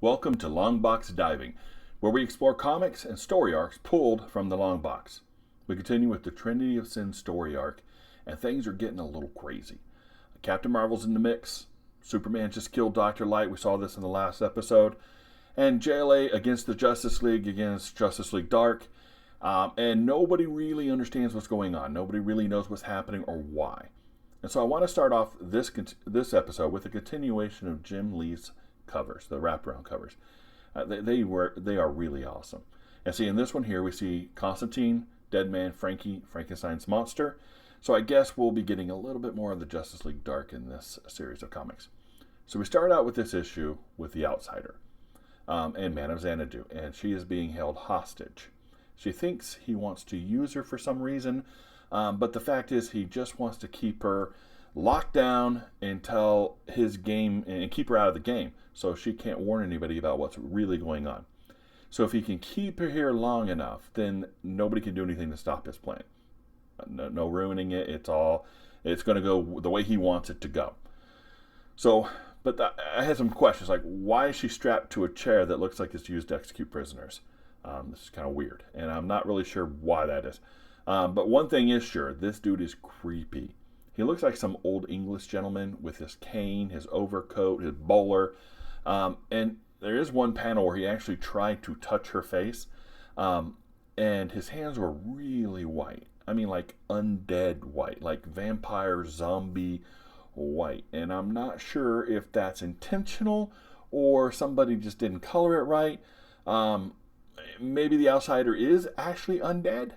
Welcome to Longbox Diving, where we explore comics and story arcs pulled from the Longbox. We continue with the Trinity of Sin story arc, and things are getting a little crazy. Captain Marvel's in the mix, Superman just killed Dr. Light, we saw this in the last episode, and JLA against the Justice League, against Justice League Dark, and nobody really understands what's going on. Nobody really knows what's happening or why. And so I want to start off this episode with a continuation of Jim Lee's covers, the wraparound covers. They are really awesome. And see, in this one here, we see Constantine, Deadman, Frankie, Frankenstein's monster. So I guess we'll be getting a little bit more of the Justice League Dark in this series of comics. So we start out with this issue with the Outsider and Man of Xanadu, and she is being held hostage. She thinks he wants to use her for some reason, but the fact is he just wants to keep her locked down until his game and keep her out of the game so she can't warn anybody about what's really going on. So if he can keep her here long enough, then nobody can do anything to stop his plan. No ruining it. It's going to go the way he wants it to go. So, but I had some questions like, why is she strapped to a chair that looks like it's used to execute prisoners? This is kind of weird, and I'm not really sure why that is. But one thing is sure, this dude is creepy. He looks like some old English gentleman with his cane, his overcoat, his bowler. And there is one panel where he actually tried to touch her face. And his hands were really white. I mean, like undead white, like vampire, zombie white. And I'm not sure if that's intentional or somebody just didn't color it right. Maybe the Outsider is actually undead.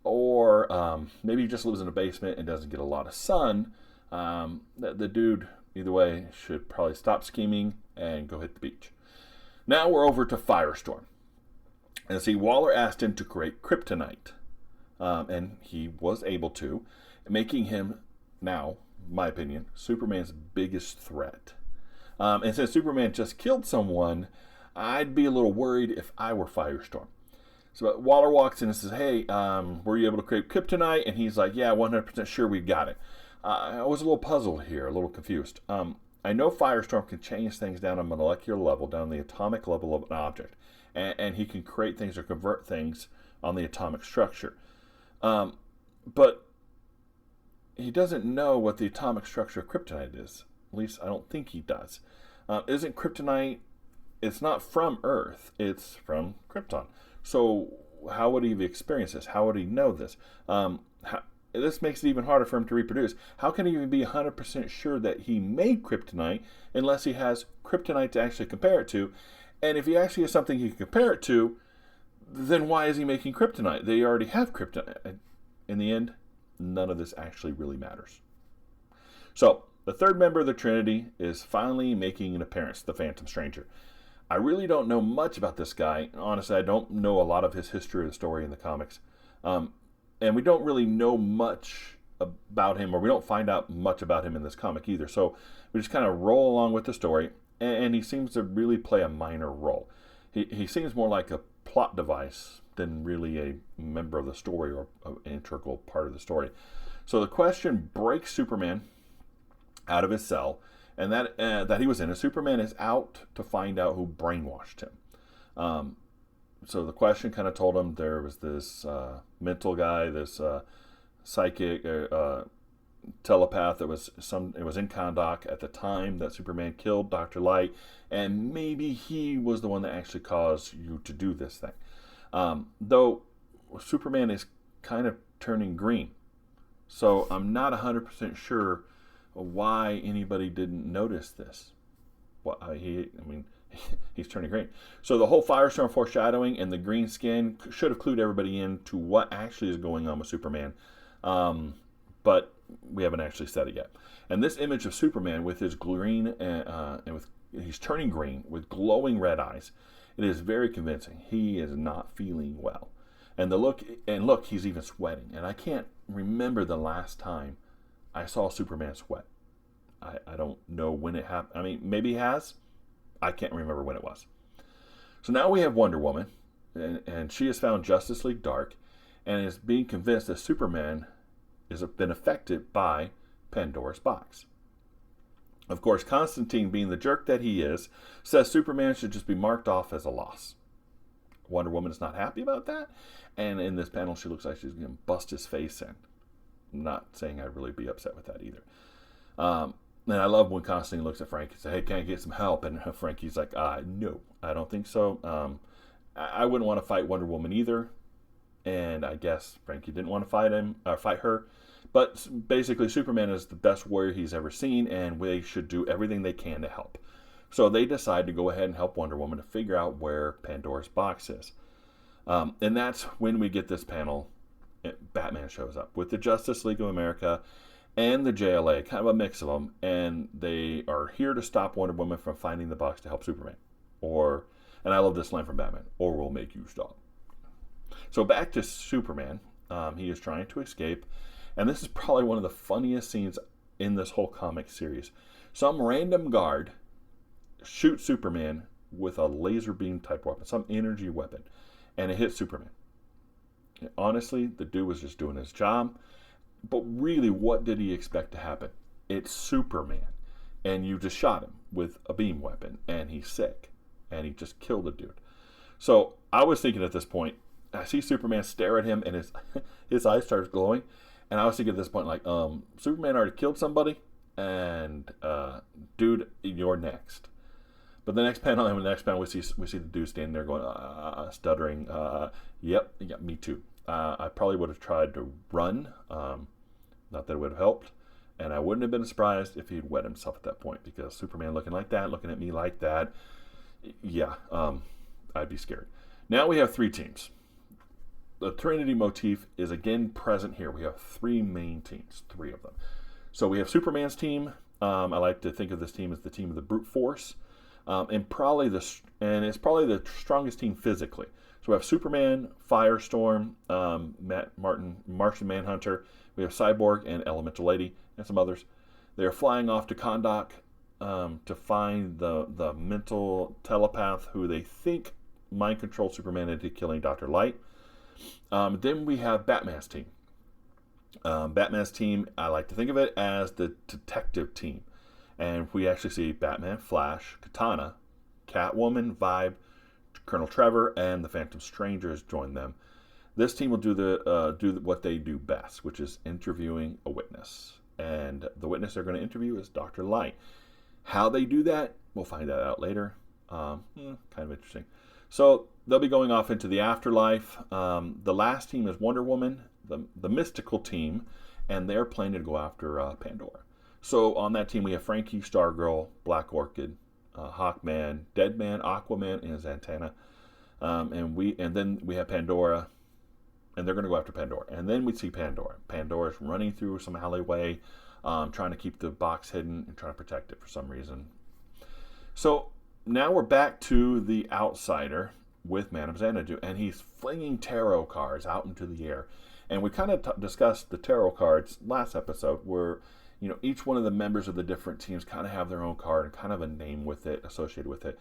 Or maybe he just lives in a basement and doesn't get a lot of sun. The dude, either way, should probably stop scheming and go hit the beach. Now we're over to Firestorm. And see, Waller asked him to create kryptonite. And he was able to, making him, now, my opinion, Superman's biggest threat. And since Superman just killed someone, I'd be a little worried if I were Firestorm. So Waller walks in and says, hey, were you able to create kryptonite? And he's like, yeah, 100% sure we got it. I was a little puzzled here, a little confused. I know Firestorm can change things down on a molecular level, down the atomic level of an object. And he can create things or convert things on the atomic structure. But he doesn't know what the atomic structure of kryptonite is. At least I don't think he does. Isn't kryptonite, it's not from Earth, it's from Krypton. So how would he have experienced this? How would he know this? This makes it even harder for him to reproduce. How can he even be 100% sure that he made kryptonite unless he has kryptonite to actually compare it to? And if he actually has something he can compare it to, then why is he making kryptonite? They already have kryptonite. In the end, none of this actually really matters. So the third member of the Trinity is finally making an appearance, the Phantom Stranger. I really don't know much about this guy. Honestly, I don't know a lot of his history or the story in the comics. And we don't really know much about him, or we don't find out much about him in this comic either. So we just kind of roll along with the story, and he seems to really play a minor role. He seems more like a plot device than really a member of the story or an integral part of the story. So the question breaks Superman out of his cell, and that he was in. And Superman is out to find out who brainwashed him. So the question kind of told him there was this mental guy, this psychic telepath. It was in Kahndaq at the time that Superman killed Dr. Light, and maybe he was the one that actually caused you to do this thing. Though Superman is kind of turning green, so I'm not 100% sure why anybody didn't notice this. He's turning green. So the whole Firestorm foreshadowing and the green skin should have clued everybody in to what actually is going on with Superman. But we haven't actually said it yet. And this image of Superman with his green he's turning green with glowing red eyes, it is very convincing. He is not feeling well. And look, he's even sweating. And I can't remember the last time I saw Superman sweat. I don't know when it happened. I mean, maybe he has. I can't remember when it was. So now we have Wonder Woman, and she has found Justice League Dark, and is being convinced that Superman has been affected by Pandora's box. Of course, Constantine, being the jerk that he is, says Superman should just be marked off as a loss. Wonder Woman is not happy about that, and in this panel, she looks like she's going to bust his face in. I'm not saying I'd really be upset with that either. And I love when Constantine looks at Frank and says, hey, can I get some help? And Frankie's like, no, I don't think so. I wouldn't want to fight Wonder Woman either. And I guess Frankie didn't want to fight her. But basically, Superman is the best warrior he's ever seen, and they should do everything they can to help. So they decide to go ahead and help Wonder Woman to figure out where Pandora's box is. And that's when we get this panel. Batman shows up with the Justice League of America and the JLA, kind of a mix of them, and they are here to stop Wonder Woman from finding the box to help Superman. And I love this line from Batman, or we'll make you stop. So back to Superman. He is trying to escape, and this is probably one of the funniest scenes in this whole comic series. Some random guard shoots Superman with a laser beam type weapon, some energy weapon, and it hits Superman. Honestly, the dude was just doing his job. But really, what did he expect to happen? It's Superman. And you just shot him with a beam weapon. And he's sick. And he just killed the dude. So I was thinking at this point, I see Superman stare at him and his eyes starts glowing. And I was thinking at this point, like, Superman already killed somebody. And, dude, you're next. But the next panel, we see the dude standing there going, stuttering. Yep, me too. I probably would have tried to run. Not that it would have helped. And I wouldn't have been surprised if he'd wet himself at that point, because Superman looking like that, looking at me like that, yeah, I'd be scared. Now we have 3 teams. The Trinity motif is again present here. We have 3 main teams, 3 of them. So we have Superman's team. I like to think of this team as the team of the brute force. And it's probably the strongest team physically. So we have Superman, Firestorm, Martian Manhunter. We have Cyborg and Elemental Lady and some others. They are flying off to Kahndaq to find the mental telepath who they think mind controlled Superman into killing Dr. Light. Then we have Batman's team. Batman's team, I like to think of it as the detective team. And we actually see Batman, Flash, Katana, Catwoman, Vibe, Colonel Trevor, and the Phantom Strangers join them. This team will do what they do best, which is interviewing a witness. And the witness they're going to interview is Dr. Light. How they do that, we'll find that out later. Kind of interesting. So they'll be going off into the afterlife. The last team is Wonder Woman, the mystical team, and they're planning to go after Pandora. So on that team we have Frankie, Stargirl, Black Orchid, Hawkman, Deadman, Aquaman, and Zatanna. And then we have Pandora, and they're going to go after Pandora. And then we see Pandora. Pandora's running through some alleyway, trying to keep the box hidden and trying to protect it for some reason. So now we're back to the outsider with Madame Xanadu, and he's flinging tarot cards out into the air. And we kind of discussed the tarot cards last episode, where each one of the members of the different teams kind of have their own card and kind of a name with it, associated with it.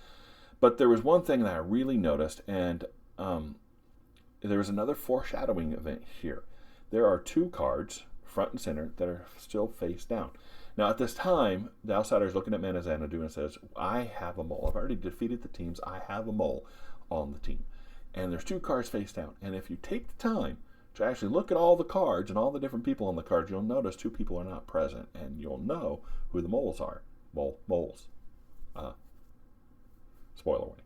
But there was one thing that I really noticed, and there was another foreshadowing event here. There are 2 cards, front and center, that are still face down. Now, at this time, the outsider is looking at Madame Xanadu and says, I have a mole. I've already defeated the teams. I have a mole on the team. And there's 2 cards face down. And if you take the time to actually look at all the cards and all the different people on the cards, you'll notice 2 people are not present, and you'll know who the moles are. Moles. Spoiler warning.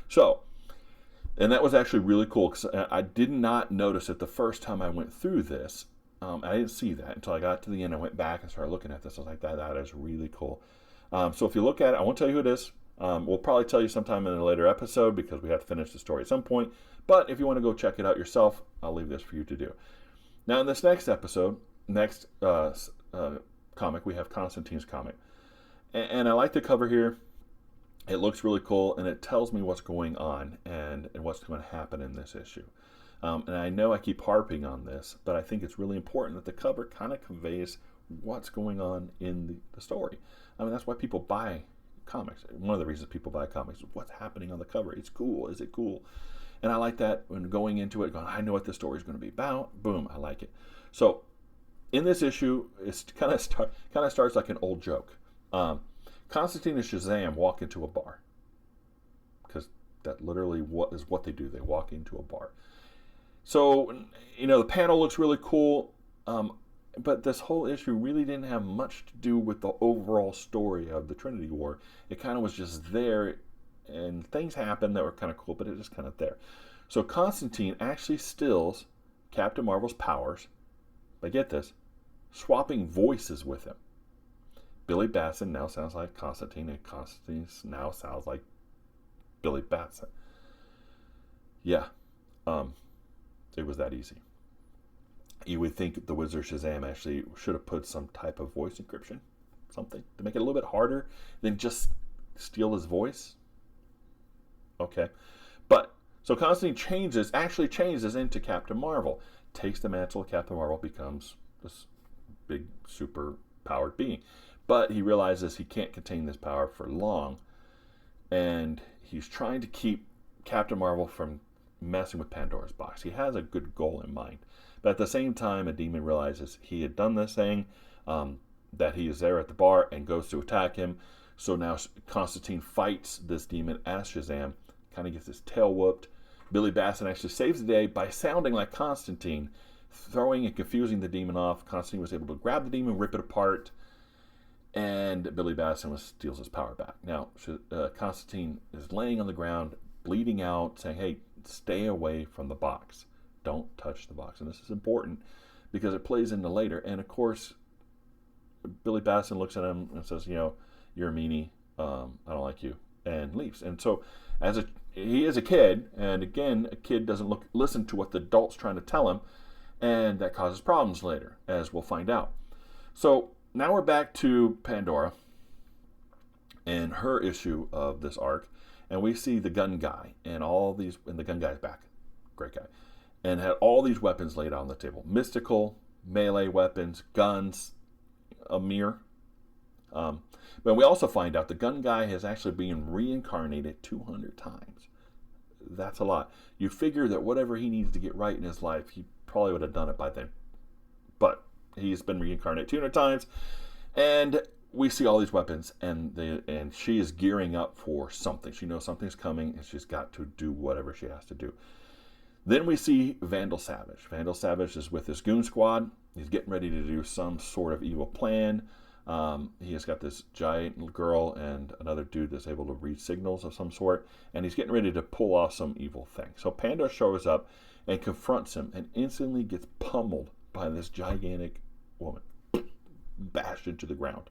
So, and that was actually really cool, because I did not notice it the first time I went through this. I didn't see that until I got to the end. I went back and started looking at this. I was like, that is really cool. So if you look at it, I won't tell you who it is. We'll probably tell you sometime in a later episode, because we have to finish the story at some point. But if you want to go check it out yourself, I'll leave this for you to do. Now, in this next episode, comic, we have Constantine's comic. And I like the cover here. It looks really cool, and it tells me what's going on and what's going to happen in this issue. And I know I keep harping on this, but I think it's really important that the cover kind of conveys what's going on in the story. I mean, that's why people buy comics. One of the reasons people buy comics is what's happening on the cover. It's cool. Is it cool? And I like that when going into it, going, I know what the story is going to be about. Boom, I like it. So in this issue, it kind of starts like an old joke. Constantine and Shazam walk into a bar. Because that literally is what they do. They walk into a bar. So, the panel looks really cool. But this whole issue really didn't have much to do with the overall story of the Trinity War. It kind of was just there, and things happened that were kind of cool, but it was just kind of there. So Constantine actually steals Captain Marvel's powers, but get this, swapping voices with him. Billy Batson now sounds like Constantine, and Constantine now sounds like Billy Batson. Yeah, it was that easy. You would think the Wizard Shazam actually should have put some type of voice encryption, something, to make it a little bit harder than just steal his voice. Okay. But, so Constantine actually changes into Captain Marvel, takes the mantle of Captain Marvel, becomes this big, super powered being. But he realizes he can't contain this power for long, and he's trying to keep Captain Marvel from messing with Pandora's box. He has a good goal in mind. But at the same time, a demon realizes he had done this thing, that he is there at the bar, and goes to attack him. So now Constantine fights this demon as Shazam, kind of gets his tail whooped. Billy Batson actually saves the day by sounding like Constantine, throwing and confusing the demon off. Constantine was able to grab the demon, rip it apart, and Billy Batson steals his power back. Now, Constantine is laying on the ground, bleeding out, saying, hey, stay away from the box. Don't touch the box. And this is important because it plays into later. And of course, Billy Batson looks at him and says, you're a meanie. I don't like you. And leaves. And so he is a kid. And again, a kid doesn't listen to what the adult's trying to tell him. And that causes problems later, as we'll find out. So now we're back to Pandora and her issue of this arc. And we see the gun guy and the gun guy's back. Great guy. And had all these weapons laid out on the table. Mystical, melee weapons, guns, a mirror. But we also find out the gun guy has actually been reincarnated 200 times. That's a lot. You figure that whatever he needs to get right in his life, he probably would have done it by then. But he's been reincarnated 200 times. And we see all these weapons, and she is gearing up for something. She knows something's coming, and she's got to do whatever she has to do. Then we see Vandal Savage. Vandal Savage is with his goon squad. He's getting ready to do some sort of evil plan. He has got this giant girl and another dude that's able to read signals of some sort. And he's getting ready to pull off some evil thing. So Pandora shows up and confronts him and instantly gets pummeled by this gigantic woman. Bashed into the ground.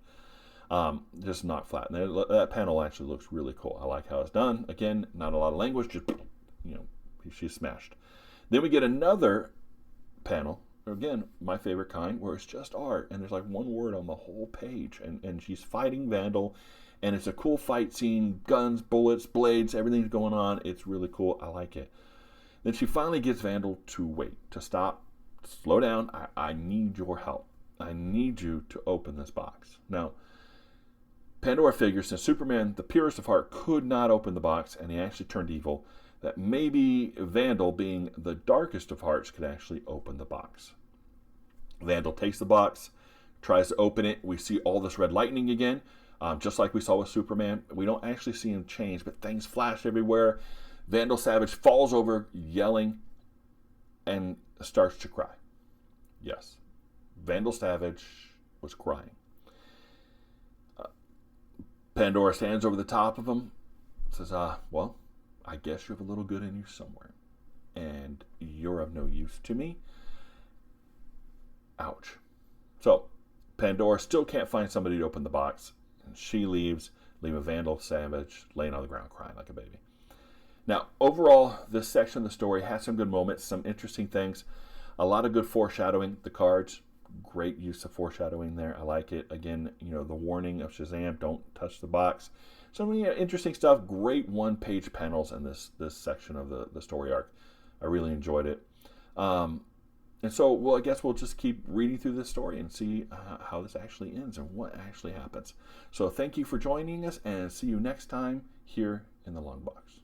Just knocked flat. And that panel actually looks really cool. I like how it's done. Again, not a lot of language. Just, she's smashed. Then we get another panel, again, my favorite kind, where it's just art, and there's like one word on the whole page, and she's fighting Vandal, and it's a cool fight scene, guns, bullets, blades, everything's going on. It's really cool. I like it. Then she finally gets Vandal to wait, to stop, slow down. I need your help. I need you to open this box. Now, Pandora figures, since Superman, the purest of heart, could not open the box, and he actually turned evil, that maybe Vandal, being the darkest of hearts, could actually open the box. Vandal takes the box, tries to open it. We see all this red lightning again, just like we saw with Superman. We don't actually see him change, but things flash everywhere. Vandal Savage falls over, yelling, and starts to cry. Yes, Vandal Savage was crying. Pandora stands over the top of him, says, well, I guess you have a little good in you somewhere, and you're of no use to me. Ouch. So, Pandora still can't find somebody to open the box, and she leaves, leaving Vandal Savage laying on the ground crying like a baby. Now, overall, this section of the story has some good moments, some interesting things, a lot of good foreshadowing. The cards, great use of foreshadowing there. I like it. Again, the warning of Shazam, don't touch the box. Some interesting stuff. Great one-page panels in this section of the story arc. I really enjoyed it. And so, well, I guess we'll just keep reading through this story and see how this actually ends and what actually happens. So thank you for joining us, and see you next time here in the Long Box.